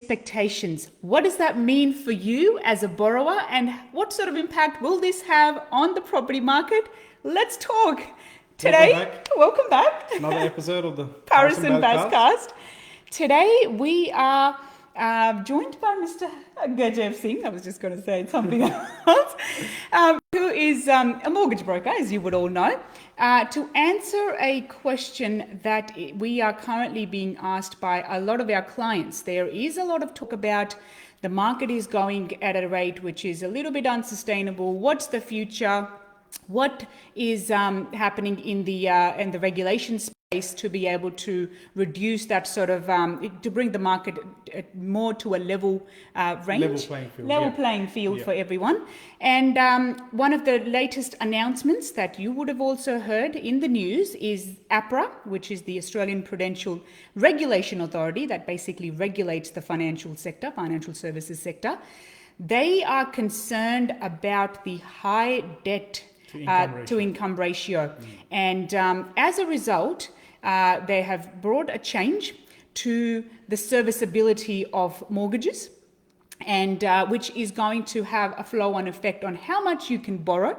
expectations. What does that mean for you as a borrower, and what sort of impact will this have on the property market? Let's talk. Today, welcome back. Another episode of the Paris and Bazcast. Today we are joined by Mr. Gurjeev Singh. I was just going to say something else. Who is a mortgage broker, as you would all know, to answer a question that we are currently being asked by a lot of our clients. There is a lot of talk about the market is going at a rate which is a little bit unsustainable. What's the future? What is happening in the regulation space to be able to reduce that sort of to bring the market more to a level range, playing field for everyone. And one of the latest announcements that you would have also heard in the news is APRA, which is the Australian Prudential Regulation Authority that basically regulates the financial sector, financial services sector. They are concerned about the high debt to income ratio. And as a result, they have brought a change to the serviceability of mortgages, and which is going to have a flow-on effect on how much you can borrow,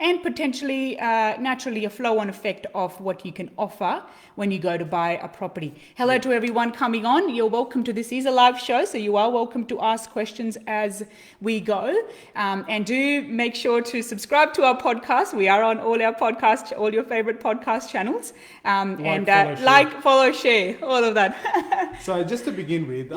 and potentially, naturally, a flow-on effect of what you can offer when you go to buy a property. Hello to everyone coming on. You're welcome to this. Is a live show, so you are welcome to ask questions as we go. And do make sure to subscribe to our podcast. We are on all our podcasts, all your favorite podcast channels. Follow, share, all of that. So just to begin with,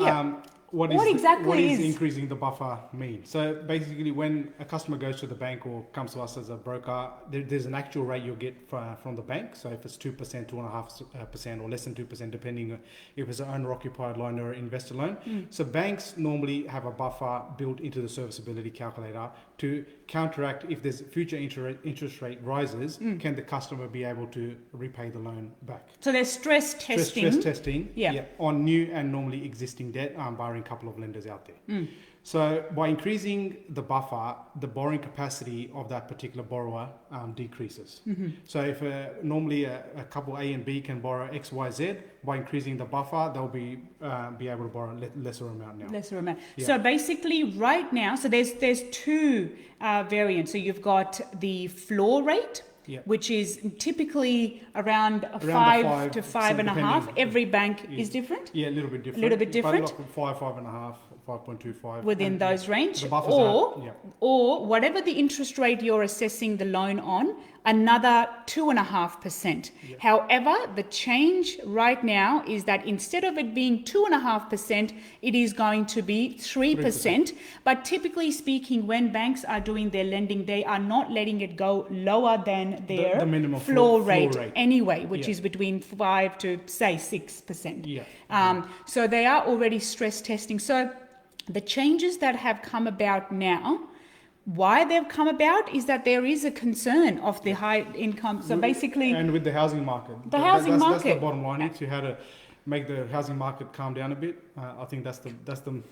what is increasing the buffer mean? So basically, when a customer goes to the bank or comes to us as a broker, there's an actual rate you'll get from the bank. So if it's 2%, 2.5%, or less than 2%, depending if it's an owner-occupied loan or investor loan. So banks normally have a buffer built into the serviceability calculator to counteract if there's future interest rate rises, can the customer be able to repay the loan back? So there's stress testing. Stress testing on new and normally existing debt, barring a couple of lenders out there. So by increasing the buffer, the borrowing capacity of that particular borrower decreases. So if normally a couple A and B can borrow X, Y, Z, by increasing the buffer, they'll be able to borrow lesser amount now. Lesser amount. Yeah. So basically right now, so there's two variants. So you've got the floor rate, which is typically around 5 to 5.5. Every bank is different. Yeah, a little bit different. But 5.5, 5.25. Within those range. Or whatever the interest rate you're assessing the loan on, another 2.5%. However, the change right now is that instead of it being 2.5%, it is going to be 3%. But typically speaking, when banks are doing their lending, they are not letting it go lower than their the minimum floor rate anyway, which is between 5 to say 6%. So they are already stress testing. So the changes that have come about now, why they've come about is that there is a concern of the high income. So basically, and with the housing market, that's the bottom line. It's how to make the housing market calm down a bit. I think that's the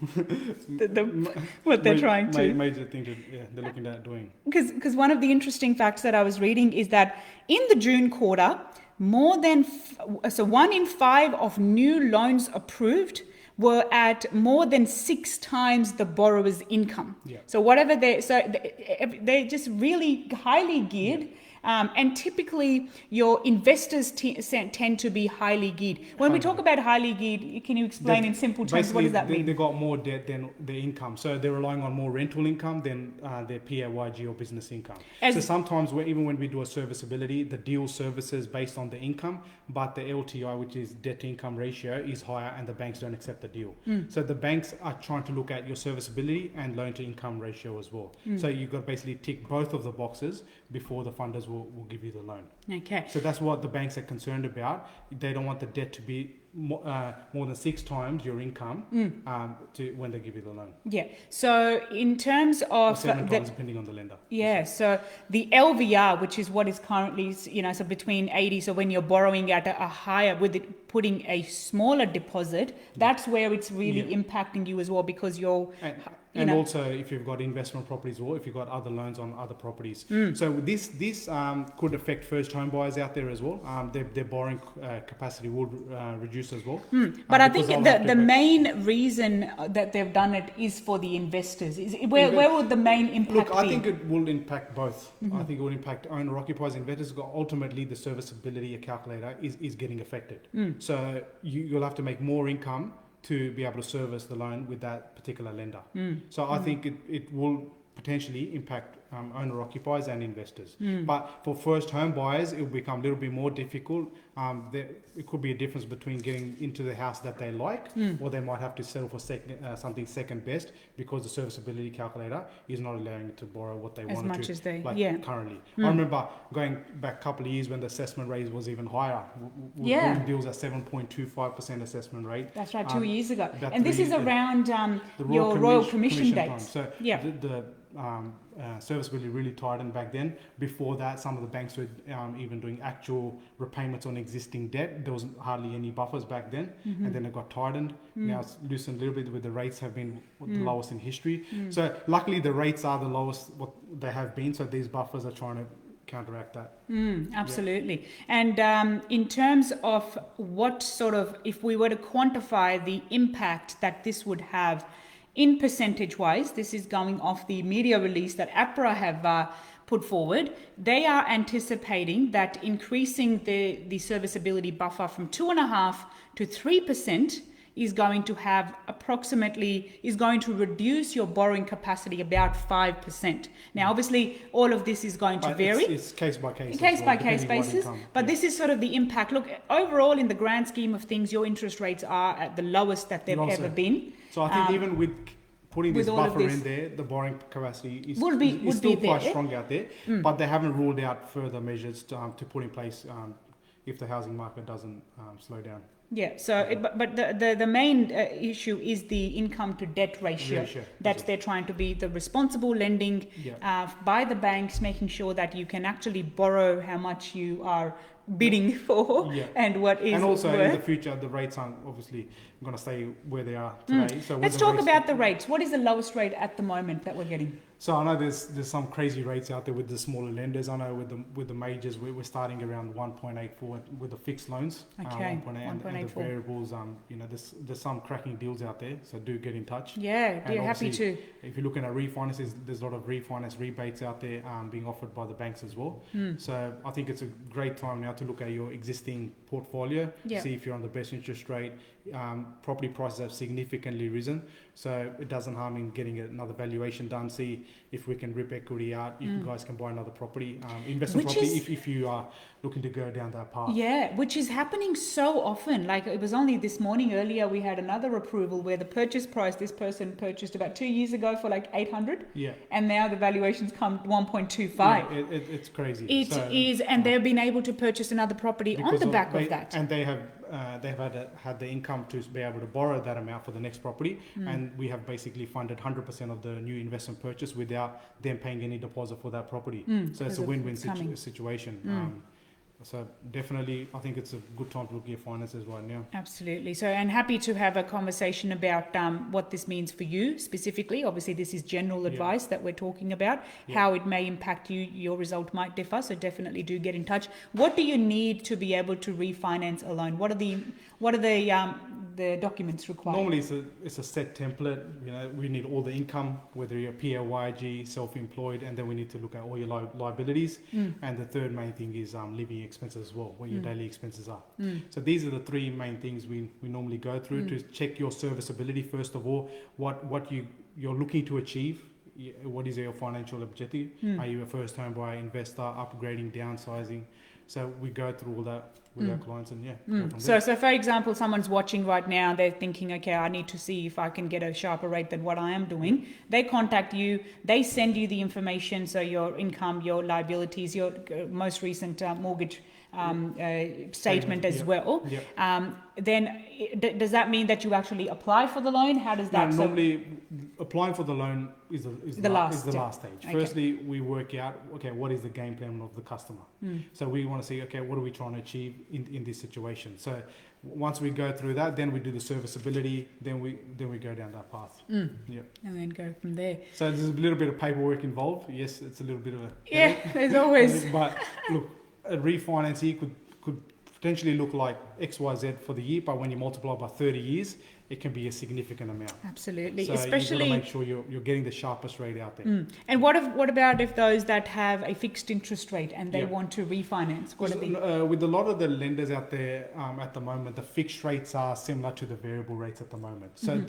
what they're trying to major thing they're looking at doing. Because one of the interesting facts that I was reading is that in the June quarter, more than 1 in 5 of new loans approved were at more than 6 times the borrower's income. So whatever they're just really highly geared. And typically your investors tend to be highly geared. When we talk about highly geared, can you explain in simple terms, what does that mean? They've got more debt than their income. So they're relying on more rental income than their PAYG or business income. So sometimes even when we do a serviceability, the deal services based on the income, but the LTI, which is debt to income ratio, is higher and the banks don't accept the deal. So the banks are trying to look at your serviceability and loan to income ratio as well. So you've got to basically tick both of the boxes before the funders will give you the loan. Okay. So that's what the banks are concerned about. They don't want the debt to be more than 6 times your income when they give you the loan. So in terms of or 7 times depending on the lender. So the LVR, which is what is currently, so between 80. So when you're borrowing at a higher, with it putting a smaller deposit, that's where it's really impacting you as well, because you're. And also if you've got investment properties or if you've got other loans on other properties. So this could affect first home buyers out there as well. Their borrowing capacity would reduce reduce as well. But I think the main reason that they've done it is for the investors. Where would the main impact be? I think it will impact both. I think it will impact owner-occupiers, investors. Ultimately, the serviceability calculator is getting affected. So you'll have to make more income to be able to service the loan with that particular lender. So I think it will potentially impact owner-occupiers and investors. But for first home buyers, it will become a little bit more difficult. It could be a difference between getting into the house that they like, or they might have to settle for something second best because the serviceability calculator is not allowing to borrow what they wanted to, as they, currently. I remember going back a couple of years when the assessment rate was even higher. We were doing deals at 7.25% assessment rate. That's right, 2 years ago. And this is around your Royal Commission dates. So the serviceability really tightened back then. Before that, some of the banks were even doing actual repayments on existing debt. There was hardly any buffers back then, and then it got tightened. Now it's loosened a little bit, where the rates have been the lowest in history. So luckily the rates are the lowest what they have been, so these buffers are trying to counteract that. Absolutely. And in terms of what sort of, if we were to quantify the impact that this would have in percentage wise, this is going off the media release that APRA have put forward. They are anticipating that increasing the serviceability buffer from 2.5% to 3% is going to have is going to reduce your borrowing capacity about 5%. Now, obviously, all of this is going to vary. It's case by case. Case by case basis. But this is sort of the impact. Look, overall, in the grand scheme of things, your interest rates are at the lowest that they've ever been. So I think even with putting this buffer in there, the borrowing capacity is still quite strong out there. But they haven't ruled out further measures to put in place if the housing market doesn't slow down. Yeah, so but the main issue is the income to debt ratio that they're trying to be the responsible lending by the banks, making sure that you can actually borrow how much you are bidding for and what is and also worth. In the future the rates aren't obviously going to stay where they are today. So let's talk about the rates. What is the lowest rate at the moment that we're getting? So I know there's some crazy rates out there with the smaller lenders. I know with the majors we're starting around 1.84 with the fixed loans. 1.8 and the variables. There's some cracking deals out there. So do get in touch. Yeah, we're happy to. If you're looking at refinances, there's a lot of refinance rebates out there being offered by the banks as well. So I think it's a great time now to look at your existing portfolio, see if you're on the best interest rate. Property prices have significantly risen, so it doesn't harm in getting another valuation done. See if we can rip equity out. You guys can buy another property, investment property, if you are looking to go down that path. Yeah, which is happening so often. Like it was only this morning earlier we had another approval where the purchase price this person purchased about 2 years ago for like 800. Yeah. And now the valuations come 1.25. Yeah, it's crazy. It is, and they've been able to purchase another property on the back of that. And they've had the income to be able to borrow that amount for the next property, and we have basically funded 100% of the new investment purchase without them paying any deposit for that property. So it's a win-win situation. So definitely, I think it's a good time to look at your finances right now. Absolutely. So, and happy to have a conversation about what this means for you specifically. Obviously, this is general advice that we're talking about. How it may impact you, your result might differ. So definitely do get in touch. What do you need to be able to refinance a loan? What are the documents required? Normally, it's a set template. We need all the income, whether you're PAYG, self-employed, and then we need to look at all your liabilities. And the third main thing is living expenses as well, what your daily expenses are. So these are the three main things we normally go through to check your serviceability. First of all, what you're looking to achieve. What is your financial objective? Are you a first home buyer, investor, upgrading, downsizing? So we go through all that with our clients and So for example, someone's watching right now, they're thinking, okay, I need to see if I can get a sharper rate than what I am doing. They contact you, they send you the information, so your income, your liabilities, your most recent mortgage statement as well. Then does that mean that you actually apply for the loan? How does that? Normally, applying for the loan is the last stage. Okay. Firstly, we work out what is the game plan of the customer. So we want to see what are we trying to achieve in this situation. So once we go through that, then we do the serviceability. Then we go down that path. And then go from there. So there's a little bit of paperwork involved. Yes, it's a little bit of a there's always. But look, a refinance here could potentially look like XYZ for the year, but when you multiply by 30 years, it can be a significant amount. Absolutely, so especially you've got to make sure you're getting the sharpest rate out there. And what about if those that have a fixed interest rate and they want to refinance? With a lot of the lenders out there at the moment, the fixed rates are similar to the variable rates at the moment. So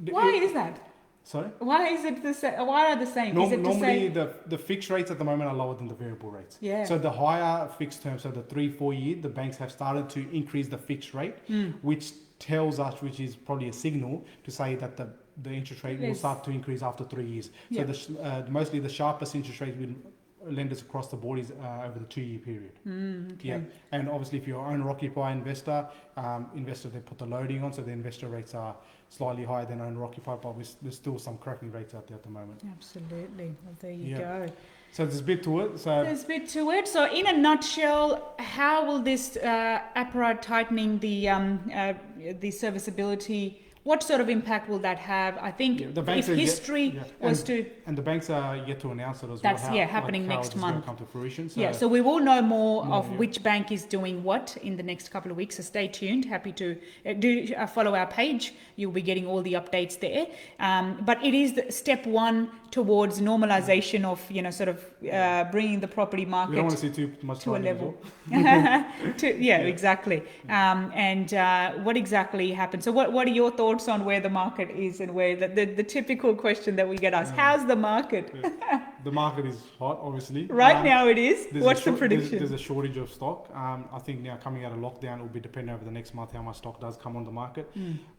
why is that? Sorry? Why is it the same? Why are the same? Normally, the fixed rates at the moment are lower than the variable rates. Yeah. So the higher fixed term, so the 3-4 year, the banks have started to increase the fixed rate, which tells us, which is probably a signal to say that the interest rate will start to increase after 3 years. Yeah. So mostly the sharpest interest rate with lenders across the board is over the 2-year period. Okay. Yeah, and obviously if you're an owner-occupier investor, they put the loading on, so the investor rates are slightly higher than owner-occupier, but there's still some cracking rates out there at the moment. Absolutely. Well, there you go. So there's a bit to it. There's a bit to it. So in a nutshell, how will this APRA tightening the serviceability, what sort of impact will that have? I think the banks if history was to... And the banks are yet to announce it as that's, well. happening next month. Come to fruition. So we will know more of which bank is doing what in the next couple of weeks. So stay tuned. Happy to follow our page. You'll be getting all the updates there. But it is step one towards normalization of, bringing the property market we don't want to see too much to a level. Well. Exactly. And what exactly happened? So what are your thoughts on where the market is and where the typical question that we get asked, how's the market? The market is hot, obviously. Right now it is. What's the prediction? There's a shortage of stock. I think now coming out of lockdown, it will be dependent over the next month how much stock does come on the market.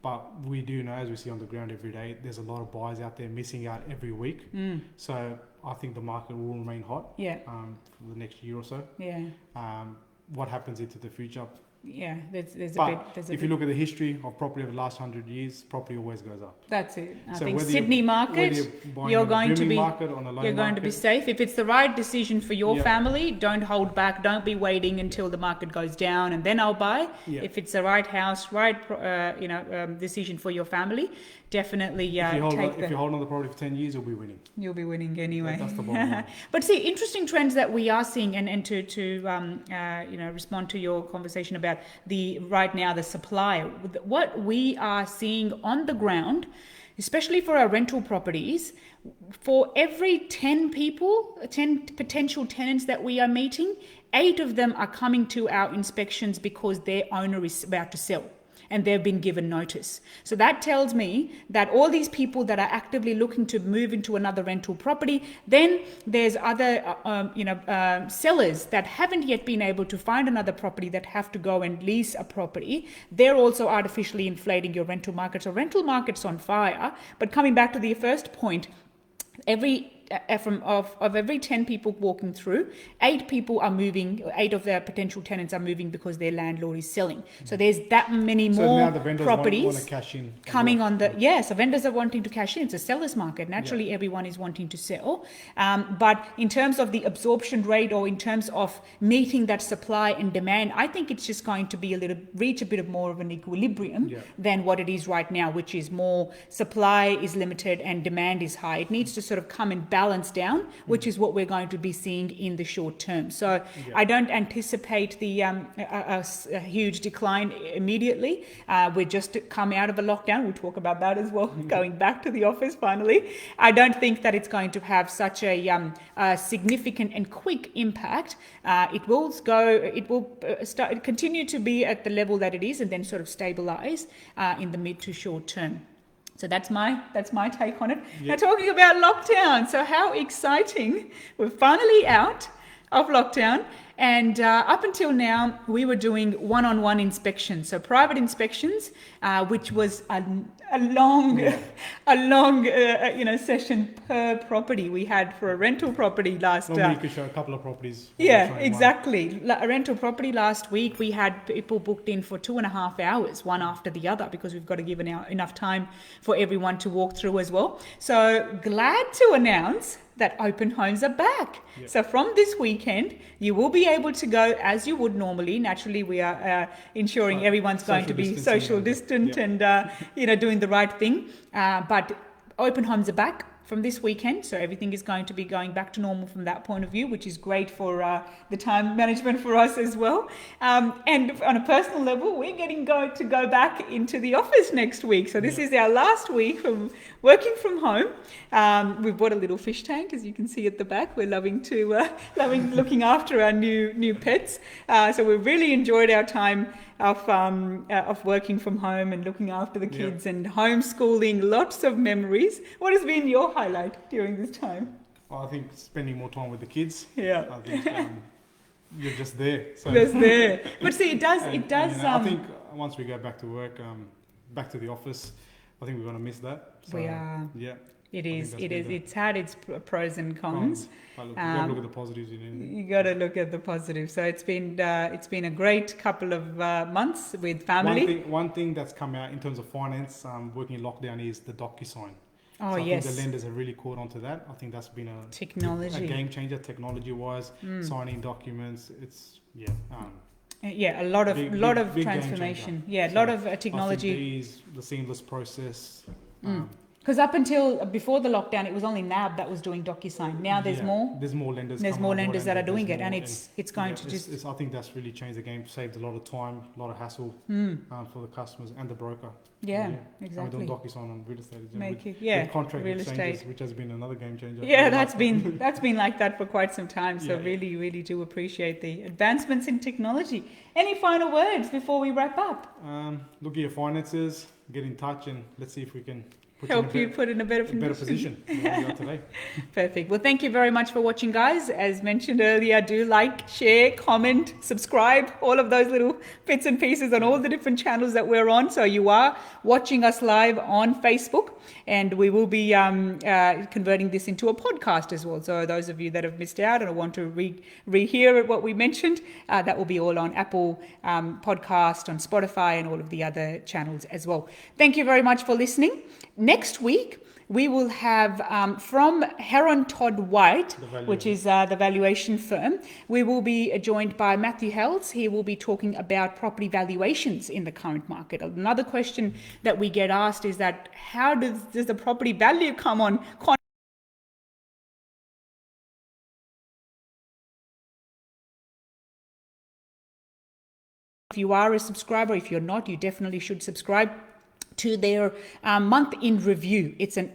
But we do know, as we see on the ground every day, there's a lot of buyers out there missing out every week. So I think the market will remain hot for the next year or so. What happens into the future? There's if you look at the history of property over the last 100 years, property always goes up. That's it. I think Sydney market, you're going to be safe. If it's the right decision for your family, don't hold back. Don't be waiting until the market goes down and then I'll buy. If it's the right house, right, decision for your family, definitely if you hold on the property for 10 years, you'll be winning. You'll be winning anyway. That's the bottom line. But see, interesting trends that we are seeing, and to respond to your conversation about right now the supply. What we are seeing on the ground, especially for our rental properties, for every 10 potential tenants that we are meeting, 8 of them are coming to our inspections because their owner is about to sell and they've been given notice. So that tells me that all these people that are actively looking to move into another rental property, then there's other sellers that haven't yet been able to find another property that have to go and lease a property. They're also artificially inflating your rental market. So rental market's on fire. But coming back to the first point, of every 10 people walking through, 8 people are moving, 8 of their potential tenants are moving because their landlord is selling. So there's that many more properties want to cash in coming on the, so vendors are wanting to cash in. It's a seller's market. Naturally, everyone is wanting to sell. But in terms of the absorption rate or in terms of meeting that supply and demand, I think it's just going to be reach a bit of more of an equilibrium than what it is right now, which is more supply is limited and demand is high. It needs to sort of come and balance down, which is what we're going to be seeing in the short term. So I don't anticipate a huge decline immediately. We're just come out of a lockdown. We'll talk about that as well, going back to the office finally. I don't think that it's going to have such a significant and quick impact. It will continue to be at the level that it is and then sort of stabilize in the mid to short term. So that's my take on it. Now talking about lockdown, so how exciting. We're finally out of lockdown, and up until now we were doing one-on-one inspections, so private inspections, which was a long session per property. We had for a rental property last normally you could show a couple of properties. Exactly. A rental property last week, we had people booked in for 2.5 hours, one after the other, because we've got to give enough time for everyone to walk through as well. So glad to announce that open homes are back. So from this weekend, you will be able to go as you would normally. Naturally, we are ensuring everyone's going to be social distant and doing the right thing. But open homes are back. from this weekend. So everything is going to be going back to normal from that point of view, which is great for the time management for us as well. And on a personal level, we're getting to go back into the office next week. So this is our last week from working from home. We've bought a little fish tank, as you can see at the back. We're loving looking after our new pets. So we've really enjoyed our time of working from home and looking after the kids and homeschooling. Lots of memories. What has been your highlight during this time? Well, I think spending more time with the kids. Yeah. I think you're just there. So. Just there. But see, it does. I think once we go back to work, back to the office, I think we're going to miss that. So, we are. Yeah. It is. It's had its pros and cons. You got to look at the positives. You got to look at the positives. So it's been a great couple of months with family. One thing that's come out in terms of finance, working in lockdown, is the DocuSign. Oh, so I yes. think the lenders have really caught on to that. I think that's been a game changer, technology-wise, signing documents. It's a lot of big transformation. Yeah, a lot of technology. I think the seamless process. Because up until before the lockdown, it was only NAB that was doing DocuSign. Now there's more. There's more lenders. There's more lenders that are doing it, and it's going to just. I think that's really changed the game. Saved a lot of time, a lot of hassle for the customers and the broker. Yeah, exactly. And we're doing DocuSign on real estate. With contract real exchanges, estate, which has been another game changer. Yeah, that's been like that for quite some time. So really do appreciate the advancements in technology. Any final words before we wrap up? Look at your finances, get in touch, and let's see if we can help you put in a better position than we are today. Perfect. Well, thank you very much for watching, guys. As mentioned earlier, do like, share, comment, subscribe, all of those little bits and pieces on all the different channels that we're on. So you are watching us live on Facebook, and we will be converting this into a podcast as well. So those of you that have missed out and want to rehear what we mentioned, that will be all on Apple Podcast, on Spotify, and all of the other channels as well. Thank you very much for listening. Next week, we will have from Heron Todd White, which is the valuation firm. We will be joined by Matthew Hells. He will be talking about property valuations in the current market. Another question that we get asked is that how does the property value come on? If you are a subscriber, if you're not, you definitely should subscribe to their month in review. It's a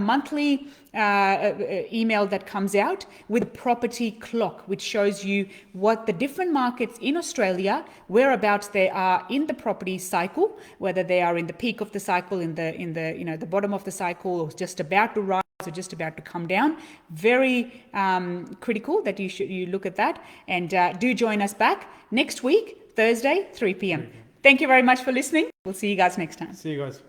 monthly email that comes out with a property clock, which shows you what the different markets in Australia, whereabouts they are in the property cycle, whether they are in the peak of the cycle, in the bottom of the cycle, or just about to rise, or just about to come down. Very critical that you look at that, and do join us back next week, Thursday, 3 p.m. Thank you very much for listening. We'll see you guys next time. See you guys.